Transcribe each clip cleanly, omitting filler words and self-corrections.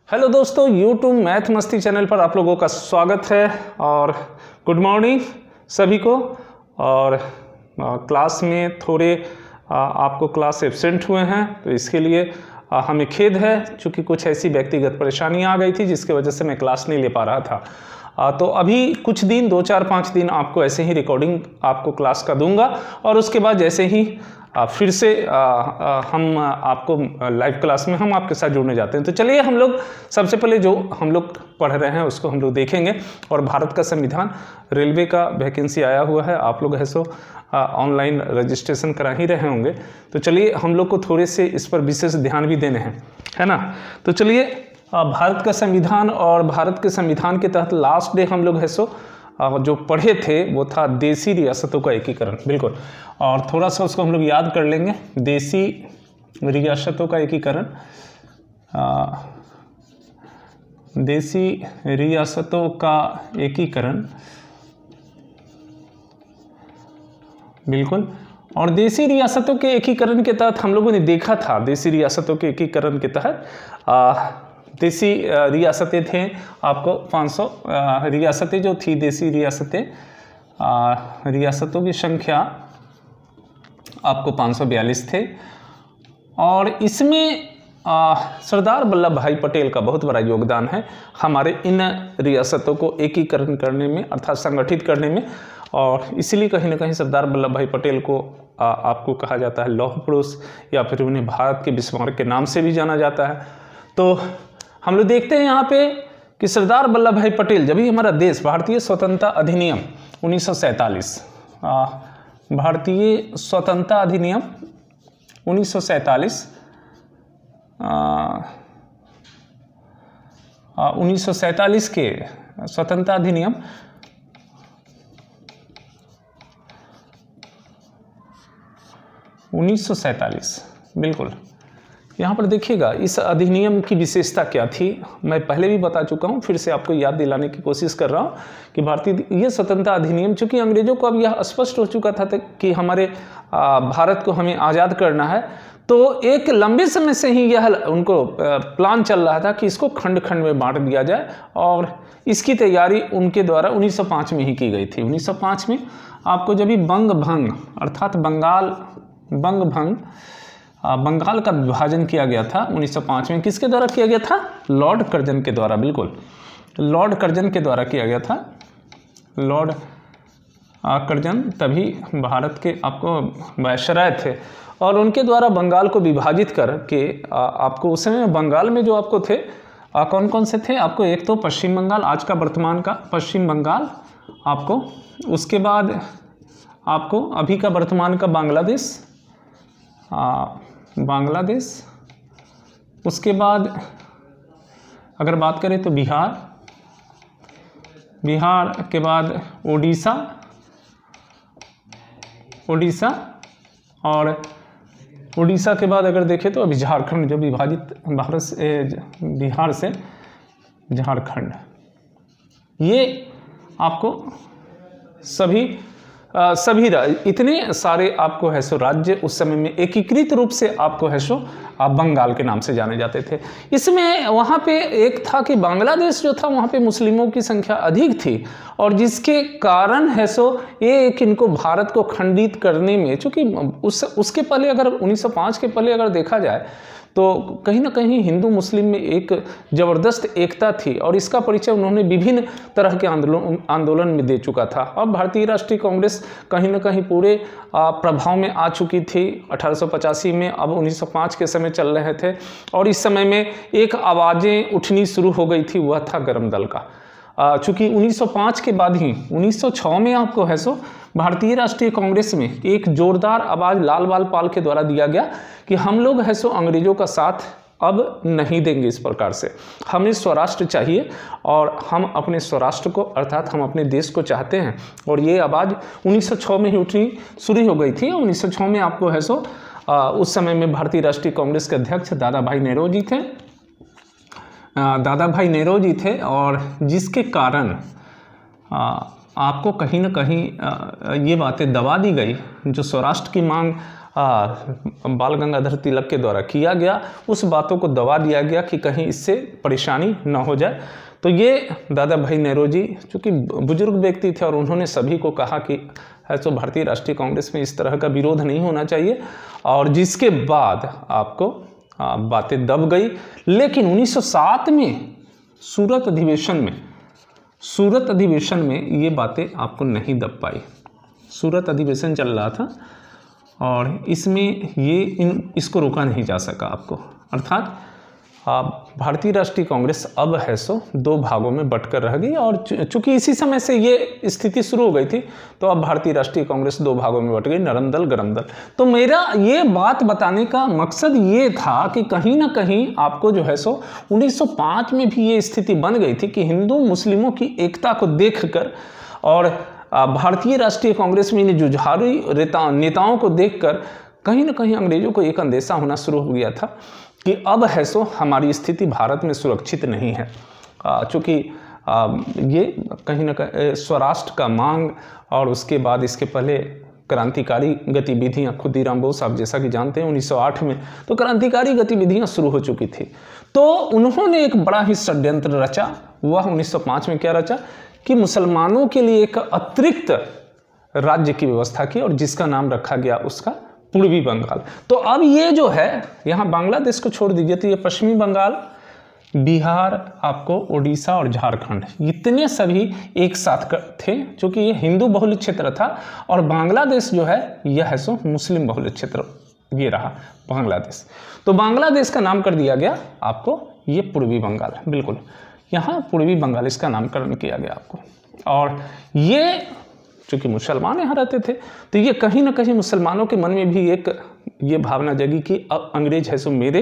Hello दोस्तों, YouTube math मस्ती channel पर आप लोगों का स्वागत है और गुड मॉर्निंग सभी को। और क्लास में थोड़े आपको क्लास एब्सेंट हुए हैं तो इसके लिए हमें खेद है, क्योंकि कुछ ऐसी व्यक्तिगत परेशानियां आ गई थी जिसकी वजह से मैं क्लास नहीं ले पा रहा था। तो अभी कुछ दिन 2-4-5 दिन आपको ऐसे ही रिकॉर्डिंग आपको क्लास का दूंगा और उसके बाद जैसे ही फिर से हम आपको लाइव क्लास में हम आपके साथ जुड़ने जाते हैं। तो चलिए हम लोग सबसे पहले जो हम लोग पढ़ रहे हैं उसको हम लोग देखेंगे। और भारत का संविधान, रेलवे का वैकेंसी आया हुआ है, आप लोग है सो ऑनलाइन रजिस्ट्रेशन करा ही रहे होंगे। तो चलिए हम लोग को थोड़े से इस पर विशेष ध्यान भी देने हैं, है ना। तो चलिए भारत का संविधान और भारत के संविधान के तहत लास्ट डे हम लोग है सो जो पढ़े थे वो था देसी रियासतों का एकीकरण। बिल्कुल, और थोड़ा सा उसको हम लोग याद कर लेंगे। देसी रियासतों का एकीकरण, देसी रियासतों का एकीकरण, बिल्कुल। और देसी रियासतों के एकीकरण के तहत हम लोगों ने देखा था, देसी रियासतों के एकीकरण के तहत देसी रियासतें थे आपको 500 रियासतें जो थी, देसी रियासतें, रियासतों की संख्या आपको 542 थे। और इसमें सरदार वल्लभ भाई पटेल का बहुत बड़ा योगदान है हमारे इन रियासतों को एकीकरण करने में, अर्थात संगठित करने में। और इसीलिए कहीं ना कहीं सरदार वल्लभ भाई पटेल को आपको कहा जाता है लौह पुरुष, या फिर उन्हें भारत के बिस्मार्क के नाम से भी जाना जाता है। तो हम लोग देखते हैं यहाँ पे कि सरदार वल्लभ भाई पटेल, जब भी हमारा देश भारतीय स्वतंत्रता अधिनियम 1947, भारतीय स्वतंत्रता अधिनियम 1947, 1947 के स्वतंत्रता अधिनियम 1947, बिल्कुल। यहाँ पर देखिएगा इस अधिनियम की विशेषता क्या थी, मैं पहले भी बता चुका हूँ, फिर से आपको याद दिलाने की कोशिश कर रहा हूँ कि भारतीय ये स्वतंत्रता अधिनियम, चूँकि अंग्रेजों को अब यह स्पष्ट हो चुका था कि हमारे भारत को हमें आज़ाद करना है, तो एक लंबे समय से ही यह उनको प्लान चल रहा था कि इसको खंड खंड में बांट दिया जाए। और इसकी तैयारी उनके द्वारा 1905 में ही की गई थी। 1905 में आपको जब भी बंग भंग, अर्थात बंगाल का विभाजन किया गया था 1905 में, किसके द्वारा किया गया था? लॉर्ड कर्जन के द्वारा। बिल्कुल, लॉर्ड कर्जन के द्वारा किया गया था। लॉर्ड कर्जन तभी भारत के आपको वायसराय थे और उनके द्वारा बंगाल को विभाजित करके आपको उस समय बंगाल में जो आपको थे कौन कौन से थे आपको, एक तो पश्चिम बंगाल, आज का वर्तमान का पश्चिम बंगाल आपको, उसके बाद आपको अभी का वर्तमान का बांग्लादेश, उसके बाद अगर बात करें तो बिहार के बाद ओडिशा, और ओडिशा के बाद अगर देखें तो अभी झारखंड, जो विभाजित भारत से बिहार से झारखंड, ये आपको सभी इतने सारे आपको है सो राज्य उस समय में एकीकृत रूप से आपको है सो बंगाल के नाम से जाने जाते थे। इसमें वहाँ पे एक था कि बांग्लादेश जो था वहाँ पे मुस्लिमों की संख्या अधिक थी और जिसके कारण है सो ये एक इनको भारत को खंडित करने में, चूँकि उसके पहले अगर 1905 के पहले अगर देखा जाए तो कहीं ना कहीं हिंदू मुस्लिम में एक ज़बरदस्त एकता थी और इसका परिचय उन्होंने विभिन्न तरह के आंदोलन में दे चुका था। अब भारतीय राष्ट्रीय कांग्रेस कहीं ना कहीं पूरे प्रभाव में आ चुकी थी 1885 में, अब 1905 के समय चल रहे थे और इस समय में एक आवाज़ें उठनी शुरू हो गई थी, वह था गरम दल का। चूँकि 1905 के बाद ही 1906 में आपको है सो भारतीय राष्ट्रीय कांग्रेस में एक जोरदार आवाज़ लाल बाल पाल के द्वारा दिया गया कि हम लोग है सो अंग्रेजों का साथ अब नहीं देंगे, इस प्रकार से हमें स्वराष्ट्र चाहिए और हम अपने स्वराष्ट्र को, अर्थात हम अपने देश को चाहते हैं। और ये आवाज़ 1906 में ही उठनी शुरू हो गई थी। 1906 में आपको है सो उस समय में भारतीय राष्ट्रीय कांग्रेस के अध्यक्ष दादा भाई नेहरू जी थे और जिसके कारण आपको कहीं ना कहीं ये बातें दबा दी गई, जो स्वराष्ट्र की मांग बाल गंगाधर तिलक के द्वारा किया गया, उस बातों को दबा दिया गया कि कहीं इससे परेशानी न हो जाए। तो ये दादा भाई नेहरू चूँकि बुजुर्ग व्यक्ति थे और उन्होंने सभी को कहा कि है तो भारतीय राष्ट्रीय कांग्रेस में इस तरह का विरोध नहीं होना चाहिए, और जिसके बाद आपको बातें दब गई। लेकिन 1907 में सूरत अधिवेशन में ये बातें आपको नहीं दब पाई। सूरत अधिवेशन चल रहा था और इसमें इसको रोका नहीं जा सका आपको, अर्थात भारतीय राष्ट्रीय कांग्रेस अब है सो दो भागों में बंटकर रह गई। और चूंकि इसी समय से ये स्थिति शुरू हो गई थी, तो अब भारतीय राष्ट्रीय कांग्रेस दो भागों में बंट गई, नरम दल गरम दल। तो मेरा ये बात बताने का मकसद ये था कि कहीं ना कहीं आपको जो है सो 1905 में भी ये स्थिति बन गई थी कि हिंदू मुस्लिमों की एकता को देखकर और भारतीय राष्ट्रीय कांग्रेस में इन जुझारू नेताओं को देखकर कहीं ना कहीं अंग्रेजों को एक अंदेशा होना शुरू हो गया था कि अब है सो हमारी स्थिति भारत में सुरक्षित नहीं है। चूँकि ये कहीं ना कहीं स्वराष्ट्र का मांग और उसके बाद इसके पहले क्रांतिकारी गतिविधियां, खुदीराम बोस आप जैसा कि जानते हैं 1908 में तो क्रांतिकारी गतिविधियां शुरू हो चुकी थी। तो उन्होंने एक बड़ा ही षड्यंत्र रचा। वह 1905 में क्या रचा कि मुसलमानों के लिए एक अतिरिक्त राज्य की व्यवस्था की और जिसका नाम रखा गया उसका पूर्वी बंगाल। तो अब ये जो है यहाँ बांग्लादेश को छोड़ दीजिए तो ये पश्चिमी बंगाल, बिहार, आपको उड़ीसा और झारखंड, इतने सभी एक साथ थे, क्योंकि ये हिंदू बहुल क्षेत्र था। और बांग्लादेश जो है यह है सो मुस्लिम बहुल क्षेत्र ये रहा बांग्लादेश। तो बांग्लादेश का नाम कर दिया गया आपको ये पूर्वी बंगाल, बिल्कुल यहाँ पूर्वी बंगाल इसका नामकरण किया गया आपको। और ये चूँकि मुसलमान यहाँ रहते थे तो ये कहीं ना कहीं मुसलमानों के मन में भी एक ये भावना जगी कि अब अंग्रेज है सो मेरे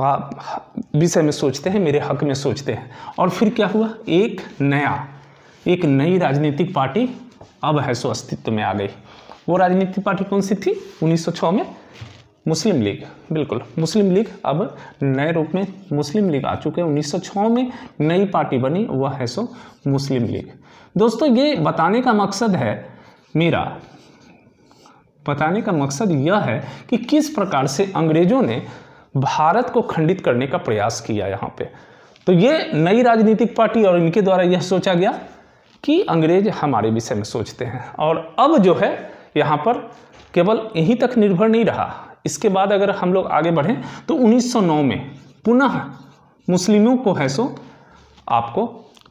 विषय में सोचते हैं, मेरे हक में सोचते हैं। और फिर क्या हुआ, एक नई राजनीतिक पार्टी अब है सो अस्तित्व में आ गई। वो राजनीतिक पार्टी कौन सी थी 1906 में? मुस्लिम लीग, बिल्कुल मुस्लिम लीग। अब नए रूप में मुस्लिम लीग आ चुके हैं। 1906 में नई पार्टी बनी, वह है सो मुस्लिम लीग। दोस्तों ये बताने का मकसद है, मेरा बताने का मकसद यह है कि किस प्रकार से अंग्रेजों ने भारत को खंडित करने का प्रयास किया यहाँ पे। तो ये नई राजनीतिक पार्टी और इनके द्वारा यह सोचा गया कि अंग्रेज हमारे विषय में सोचते हैं। और अब जो है यहाँ पर केवल यहीं तक निर्भर नहीं रहा। इसके बाद अगर हम लोग आगे बढ़ें तो 1909 में पुनः मुस्लिमों को है सो आपको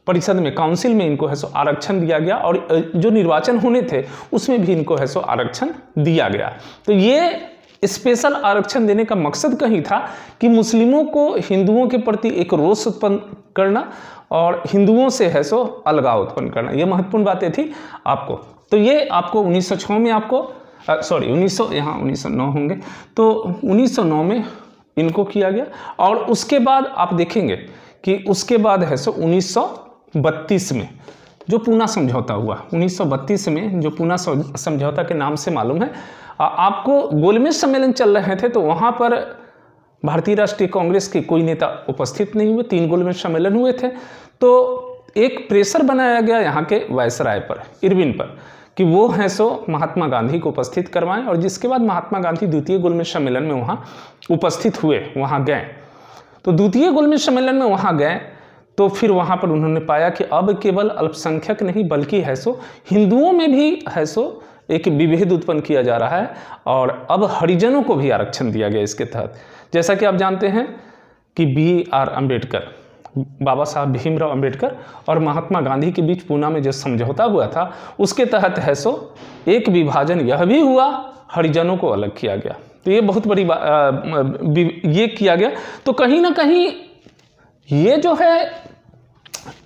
परिषद में, काउंसिल में इनको है सो आरक्षण दिया गया और जो निर्वाचन होने थे उसमें भी इनको है सो आरक्षण दिया गया। तो ये स्पेशल आरक्षण देने का मकसद कहीं था कि मुस्लिमों को हिंदुओं के प्रति एक रोष उत्पन्न करना और हिंदुओं से है सो अलगाव उत्पन्न करना, ये महत्वपूर्ण बातें थी आपको। तो ये आपको 1906 में आपको 1909 होंगे, तो 1909 में इनको किया गया। और उसके बाद आप देखेंगे कि उसके बाद है सो 1932 में जो पूना समझौता हुआ, 1932 में जो पूना समझौता के नाम से मालूम है आपको, गोलमेज सम्मेलन चल रहे थे तो वहाँ पर भारतीय राष्ट्रीय कांग्रेस के कोई नेता उपस्थित नहीं हुए। 3 गोलमेज सम्मेलन हुए थे। तो एक प्रेशर बनाया गया यहाँ के वायसराय पर, इरविन पर, कि वो है सो महात्मा गांधी को उपस्थित करवाएं। और जिसके बाद महात्मा गांधी द्वितीय गोलमेज सम्मेलन में वहाँ उपस्थित हुए, वहाँ गए। तो द्वितीय गोलमेज सम्मेलन में वहाँ गए तो फिर वहाँ पर उन्होंने पाया कि अब केवल अल्पसंख्यक नहीं बल्कि है सो हिंदुओं में भी है सो एक विभेद उत्पन्न किया जा रहा है। और अब हरिजनों को भी आरक्षण दिया गया इसके तहत। जैसा कि आप जानते हैं कि B.R. अम्बेडकर, बाबा साहब भीमराव अम्बेडकर और महात्मा गांधी के बीच पूना में जो समझौता हुआ था उसके तहत है सो एक विभाजन यह भी हुआ, हरिजनों को अलग किया गया। तो ये बहुत बड़ी ये किया गया। तो कहीं ना कहीं ये जो है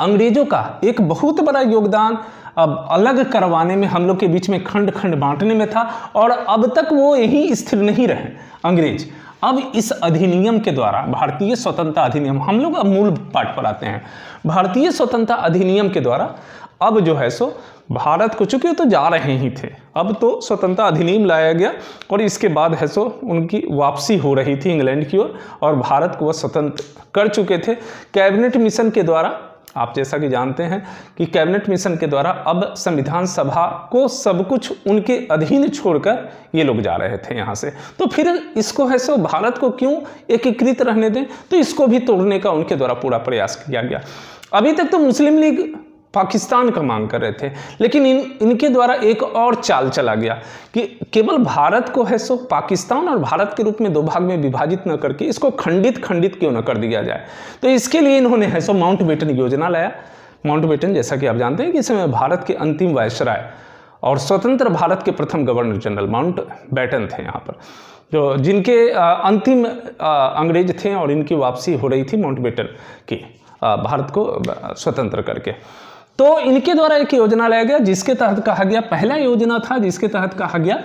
अंग्रेजों का एक बहुत बड़ा योगदान अब अलग करवाने में, हम लोग के बीच में खंड खंड बांटने में था। और अब तक वो यही स्थिर नहीं रहे अंग्रेज। अब इस अधिनियम के द्वारा, भारतीय स्वतंत्रता अधिनियम, हम लोग अब मूल पाठ पर आते हैं। भारतीय स्वतंत्रता अधिनियम के द्वारा अब जो है सो भारत को, चूंकि तो जा रहे ही थे, अब तो स्वतंत्रता अधिनियम लाया गया और इसके बाद है सो उनकी वापसी हो रही थी इंग्लैंड की ओर और भारत को वह स्वतंत्र कर चुके थे। कैबिनेट मिशन के द्वारा आप जैसा कि जानते हैं कि कैबिनेट मिशन के द्वारा अब संविधान सभा को सब कुछ उनके अधीन छोड़कर ये लोग जा रहे थे यहाँ से, तो फिर इसको है सो भारत को क्यों एकीकृत रहने दें, तो इसको भी तोड़ने का उनके द्वारा पूरा प्रयास किया गया। अभी तक तो मुस्लिम लीग पाकिस्तान का मांग कर रहे थे, लेकिन इनके द्वारा एक और चाल चला गया कि केवल भारत को है सो पाकिस्तान और भारत के रूप में दो भाग में विभाजित न करके इसको खंडित क्यों न कर दिया जाए। तो इसके लिए इन्होंने है सो माउंटबेटन योजना लाया। माउंटबेटन जैसा कि आप जानते हैं कि इस समय भारत के अंतिम वायसराय और स्वतंत्र भारत के प्रथम गवर्नर जनरल माउंटबेटन थे यहाँ पर, जो जिनके अंतिम अंग्रेज थे और इनकी वापसी हो रही थी माउंटबेटन की भारत को स्वतंत्र करके। तो इनके द्वारा एक योजना लाया गया जिसके तहत कहा गया, पहला योजना था जिसके तहत कहा गया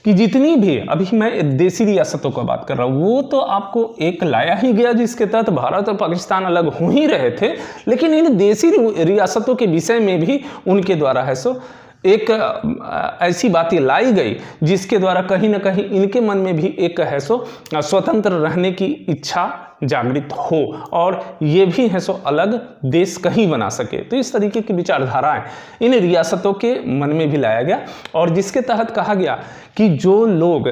कि जितनी भी, अभी मैं देसी रियासतों का बात कर रहा हूँ, वो तो आपको एक लाया ही गया जिसके तहत भारत और पाकिस्तान अलग हो ही रहे थे, लेकिन इन देसी रियासतों के विषय में भी उनके द्वारा है सो एक ऐसी बातें लाई गई जिसके द्वारा कहीं ना कहीं इनके मन में भी एक है सो स्वतंत्र रहने की इच्छा जागृत हो और ये भी है सो अलग देश कहीं बना सके। तो इस तरीके की विचारधाराएं इन रियासतों के मन में भी लाया गया और जिसके तहत कहा गया कि जो लोग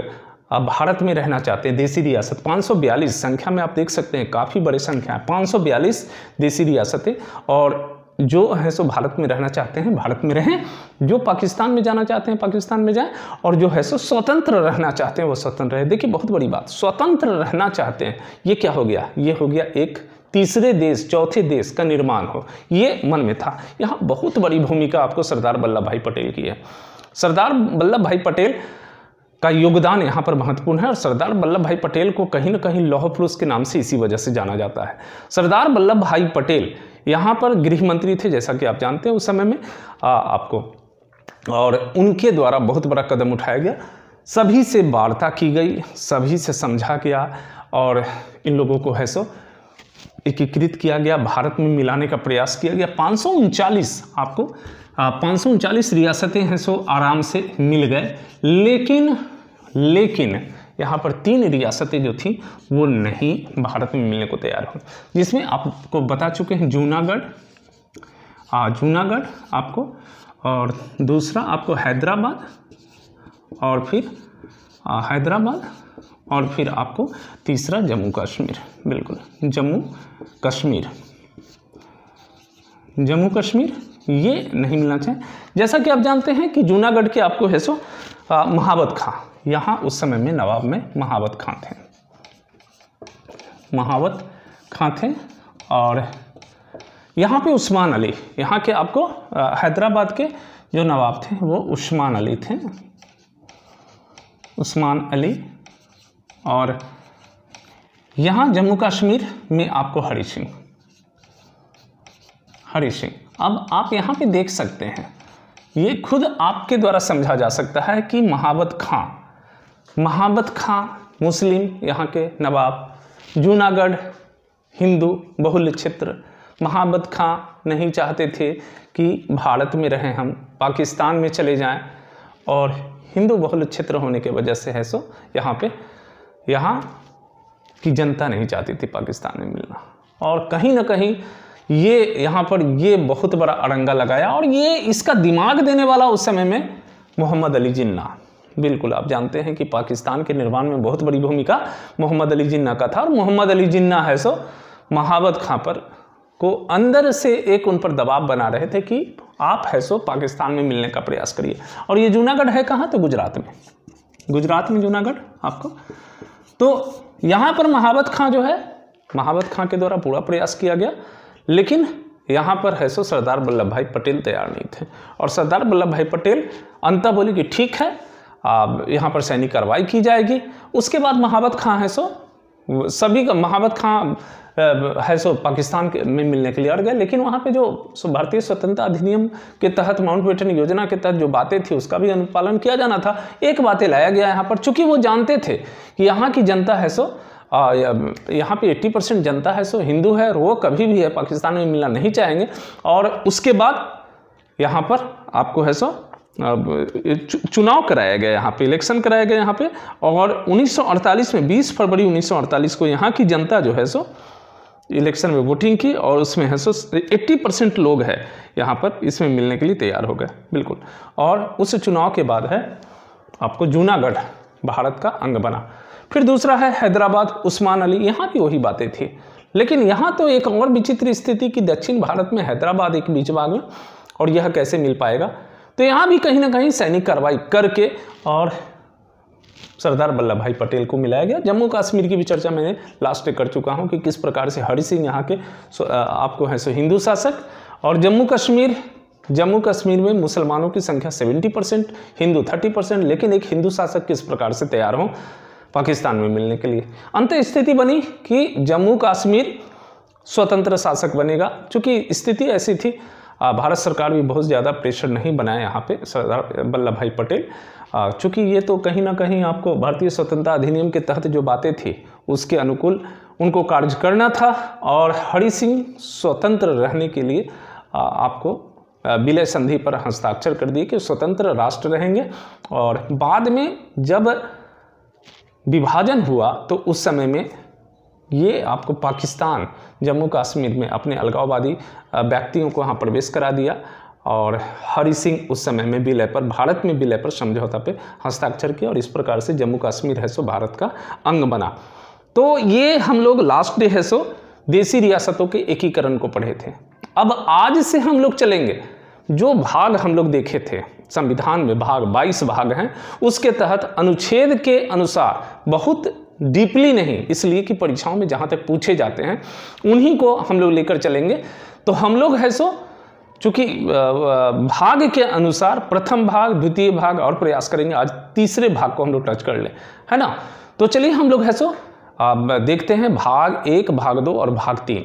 भारत में रहना चाहते हैं, देसी रियासत 542 संख्या में आप देख सकते हैं, काफ़ी बड़ी संख्या है, 542 देसी रियासतें, और जो है सो भारत में रहना चाहते हैं भारत में रहें, जो पाकिस्तान में जाना चाहते हैं पाकिस्तान में जाएं, और जो है सो स्वतंत्र रहना चाहते हैं वो स्वतंत्र रहे। देखिए बहुत बड़ी बात, स्वतंत्र रहना चाहते हैं, ये क्या हो गया, ये हो गया एक तीसरे देश, चौथे देश का निर्माण हो, ये मन में था। यहाँ बहुत बड़ी भूमिका आपको सरदार वल्लभ भाई पटेल की है। सरदार वल्लभ भाई पटेल का योगदान यहाँ पर महत्वपूर्ण है और सरदार वल्लभ भाई पटेल को कहीं ना कहीं लौह पुरुष के नाम से इसी वजह से जाना जाता है। सरदार वल्लभ भाई पटेल यहाँ पर गृह मंत्री थे, जैसा कि आप जानते हैं उस समय में आपको, और उनके द्वारा बहुत बड़ा कदम उठाया गया, सभी से वार्ता की गई, सभी से समझा गया और इन लोगों को है सो एकीकृत किया गया, भारत में मिलाने का प्रयास किया गया। 539 आपको 539 रियासतें हैं सो आराम से मिल गए, लेकिन यहाँ पर 3 रियासतें जो थी वो नहीं भारत में मिलने को तैयार हुई, जिसमें आपको बता चुके हैं जूनागढ़ आपको, और दूसरा आपको हैदराबाद, और फिर और फिर आपको तीसरा जम्मू कश्मीर। बिल्कुल जम्मू कश्मीर ये नहीं मिलना चाहिए। जैसा कि आप जानते हैं कि जूनागढ़ के आपको है सो महावत खां, यहाँ उस समय में नवाब में महावत खां थे और यहाँ पे उस्मान अली, यहाँ के आपको हैदराबाद के जो नवाब थे वो उस्मान अली थे, और यहाँ जम्मू कश्मीर में आपको हरि सिंह। अब आप यहाँ पे देख सकते हैं, ये खुद आपके द्वारा समझा जा सकता है कि महावत खां मुस्लिम यहाँ के नवाब, जूनागढ़ हिंदू बहुल क्षेत्र, महावत खां नहीं चाहते थे कि भारत में रहें, हम पाकिस्तान में चले जाएं, और हिंदू बहुल क्षेत्र होने के वजह से है सो यहाँ की जनता नहीं चाहती थी पाकिस्तान में मिलना, और कहीं ना कहीं ये यहाँ पर ये बहुत बड़ा अड़ंगा लगाया, और ये इसका दिमाग देने वाला उस समय में मोहम्मद अली जिन्ना। बिल्कुल आप जानते हैं कि पाकिस्तान के निर्माण में बहुत बड़ी भूमिका मोहम्मद अली जिन्ना का था, और मोहम्मद अली जिन्ना है सो महावत खां पर को अंदर से एक उन पर दबाव बना रहे थे कि आप है सो पाकिस्तान में मिलने का प्रयास करिए। और ये जूनागढ़ है कहाँ, तो गुजरात में जूनागढ़ आपको। तो यहाँ पर महावत खां जो है, महावत खां के द्वारा पूरा प्रयास किया गया, लेकिन यहाँ पर है सो सरदार वल्लभ भाई पटेल तैयार नहीं थे, और सरदार वल्लभ भाई पटेल अंततः बोले कि ठीक है, यहाँ पर सैनिक कार्रवाई की जाएगी। उसके बाद महावत खां है सो सभी का, महावत खां है सो पाकिस्तान में मिलने के लिए अड़ गए, लेकिन वहाँ पे जो भारतीय स्वतंत्रता अधिनियम के तहत माउंटबेटन योजना के तहत जो बातें थी उसका भी अनुपालन किया जाना था। एक बातें लाया गया यहाँ पर, चूंकि वो जानते थे कि यहाँ की जनता है सो यहाँ पे 80% जनता है सो हिंदू है, और वो कभी भी है पाकिस्तान में मिलना नहीं चाहेंगे। और उसके बाद यहाँ पर आपको है सो चुनाव कराया गया, यहाँ पे इलेक्शन कराया गया यहाँ पे, और 1948 में 20 फरवरी 1948 को यहाँ की जनता जो है सो इलेक्शन में वोटिंग की और उसमें है सो 80% लोग हैं यहाँ पर इसमें मिलने के लिए तैयार हो गए, बिल्कुल। और उस चुनाव के बाद है आपको जूनागढ़ भारत का अंग बना। फिर दूसरा है हैदराबाद, उस्मान अली, यहाँ भी वही बातें थी, लेकिन यहाँ तो एक और विचित्र स्थिति कि दक्षिण भारत में हैदराबाद एक बीच भाग में, और यह कैसे मिल पाएगा। तो यहाँ भी कहीं ना कहीं सैनिक कार्रवाई करके और सरदार वल्लभ भाई पटेल को मिलाया गया। जम्मू कश्मीर की भी चर्चा मैंने लास्ट कर चुका हूँ कि किस प्रकार से हरि सिंह यहाँ के आपको है सो हिंदू शासक, और जम्मू कश्मीर में मुसलमानों की संख्या 70%, हिंदू 30%, लेकिन एक हिंदू शासक किस प्रकार से तैयार हों पाकिस्तान में मिलने के लिए। अंत स्थिति बनी कि जम्मू कश्मीर स्वतंत्र शासक बनेगा। चूँकि स्थिति ऐसी थी, भारत सरकार भी बहुत ज़्यादा प्रेशर नहीं बनाया यहाँ पे सरदार वल्लभ भाई पटेल, चूँकि ये तो कहीं ना कहीं आपको भारतीय स्वतंत्रता अधिनियम के तहत जो बातें थी उसके अनुकूल उनको कार्य करना था, और हरि सिंह स्वतंत्र रहने के लिए आपको विलय संधि पर हस्ताक्षर कर दिए कि स्वतंत्र राष्ट्र रहेंगे। और बाद में जब विभाजन हुआ तो उस समय में ये आपको पाकिस्तान जम्मू कश्मीर में अपने अलगाववादी व्यक्तियों को वहाँ प्रवेश करा दिया, और हरि सिंह उस समय में विलय पर, भारत में विलय पर समझौता पे हस्ताक्षर किया, और इस प्रकार से जम्मू कश्मीर है सो भारत का अंग बना। तो ये हम लोग लास्ट डे है सो देसी रियासतों के एकीकरण को पढ़े थे। अब आज से हम लोग चलेंगे, जो भाग हम लोग देखे थे संविधान में, भाग 22 भाग हैं, उसके तहत अनुच्छेद के अनुसार, बहुत डीपली नहीं, इसलिए कि परीक्षाओं में जहाँ तक पूछे जाते हैं उन्हीं को हम लोग लेकर चलेंगे। तो हम लोग है सो चूँकि भाग के अनुसार प्रथम भाग, द्वितीय भाग और प्रयास करेंगे आज तीसरे भाग को हम लोग टच कर ले, है ना। तो चलिए हम लोग है सो देखते हैं भाग 1, भाग 2 और भाग 3।